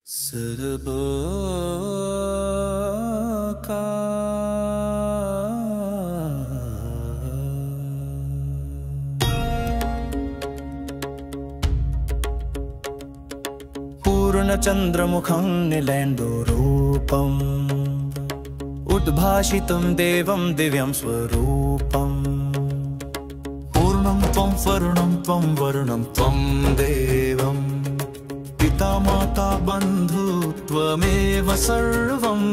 सरबोका पूर्णचन्द्रमुखं नीलेन्दुरूपम् उद्भासितं देवं दिव्यं स्वरूपम् पूर्णं त्वं वरुणं त्वं वरुणं त्वं देवम् पिता माता बन्धु त्वमेव सर्वम्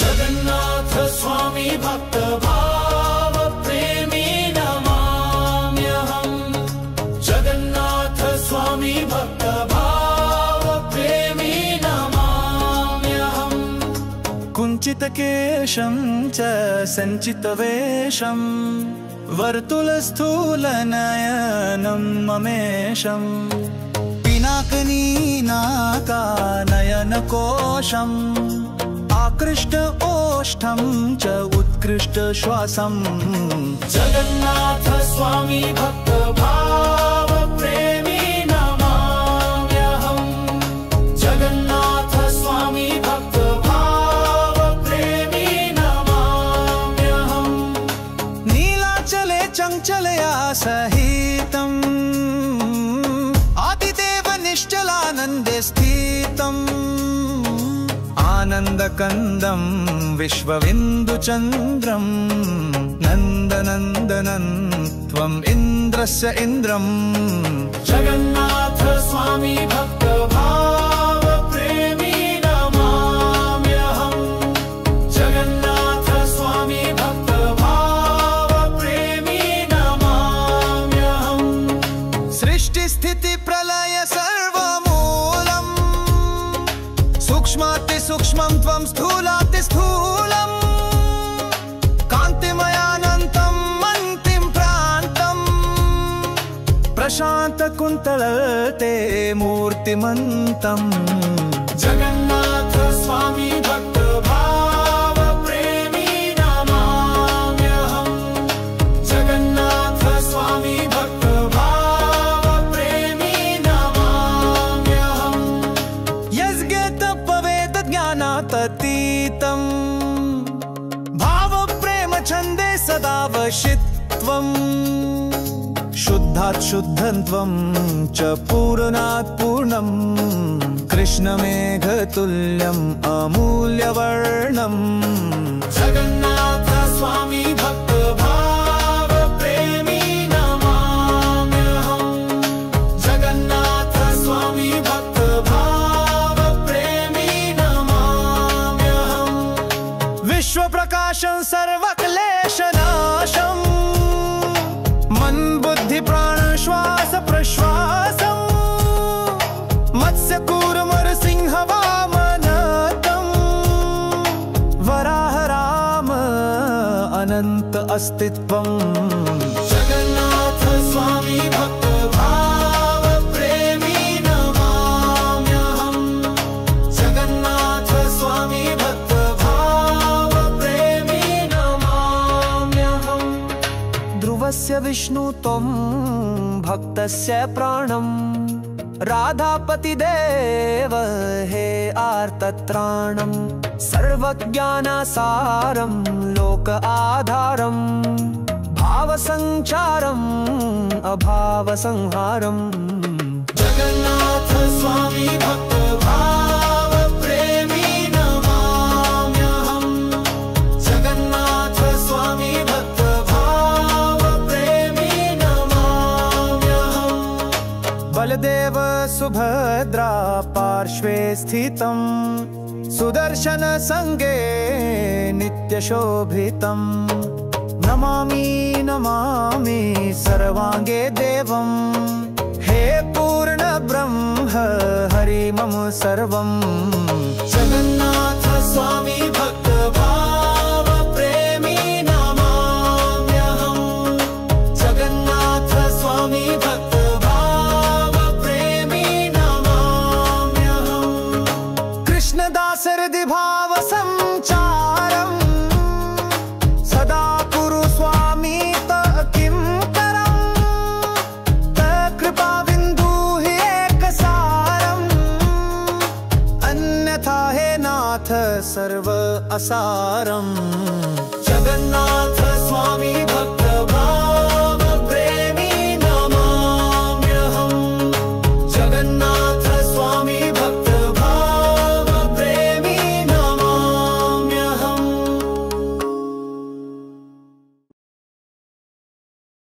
जगन्नाथ स्वामी भक्त भाव प्रेमी नमाम्यहम् जगन्नाथ स्वामी भक्त भाव प्रेमी नमाम्यहम् कुञ्चितकेशं च सञ्चितवेषम् वर्तुलस्थूलनयनं ममेशम् पिनाकनीनाकानयनकोशम् आकृष्ट ओष्ठं च उत्कृष्ट श्वासम् जगन्नाथ स्वामी भक्त भाव प्रेमी नमाम्यहम् जगन्नाथ स्वामी भक्त भाव प्रेमी नमाम्यहम् नीलाचले चञ्चलया सहितम् निश्चलानन्दे स्थितम् आनन्दकन्दं विश्वविन्दुचन्द्रं नन्दनन्दनं त्वम् इन्द्रस्य इन्द्रम् जगन्नाथ स्वामी भक्त भाव प्रेमी नमाम्यहम् जगन्नाथ स्वामी भक्त भाव प्रेमी नमाम्यहम् सृष्टि स्थिति प्रलय सूक्ष्मातिसूक्ष्मं त्वं स्थूलातिस्थूलम् कान्तिमयानन्तम् अन्तिम प्रान्तम् प्रशान्तकुन्तलते मूर्तिमन्तम् जगन्नाथ स्वामी भक्त भाव प्रेमी नमाम्यहम् जगन्नाथ स्वामी भक्त भाव प्रेमी नमाम्यहम् ज्ञानातीतम् भाव प्रेम छन्दे सदा वशित्वम् शुद्धात् शुद्धं त्वं च पूर्णात् पूर्णम् कृष्णमेघतुल्यम् अमूल्यवर्णम् जगन्नाथ स्वामी भक्त भाव प्रेमी नमाम्यहम् जगन्नाथ स्वामी भक्त विश्वप्रकाशं सर्वक्लेशनाशं मन बुद्धि प्राण श्वास प्रश्वासं मत्स्यकूर्मरसिंह वामनतं वराह राम अनंत अस्तित्वं जगन्नाथ स्वामी भक्त भाव प्रेमी नमाम्यहम् जगन्नाथ स्वामी भक्त ध्रुवस्य विष्णु त्वं भक्तस्य प्राणम् राधापतिदेव हे आर्तत्राणम् सर्वज्ञानसारं लोक आधारम् भावसञ्चारम् अभावसंहारम् जगन्नाथ स्वामी भक्त भाव प्रेमी नमाम्यहम् जगन्नाथ स्वामी भक्त बलदेव सुभद्रा पार्श्वे स्थितं सुदर्शन संगे नित्यशोभितं नमामि नमामि सर्वांगे देवं हे पूर्ण ब्रह्म हरि मम सर्वं जगन्नाथ स्वामी भक्त भाव प्रेमी नमाम्यहम् जगन्नाथ स्वामी भक्त हृदि भाव संचारम् सदा कुरु स्वामी किं करम् कृपा बिन्दु हि एकसारम् जगन्नाथ सर्व असारम्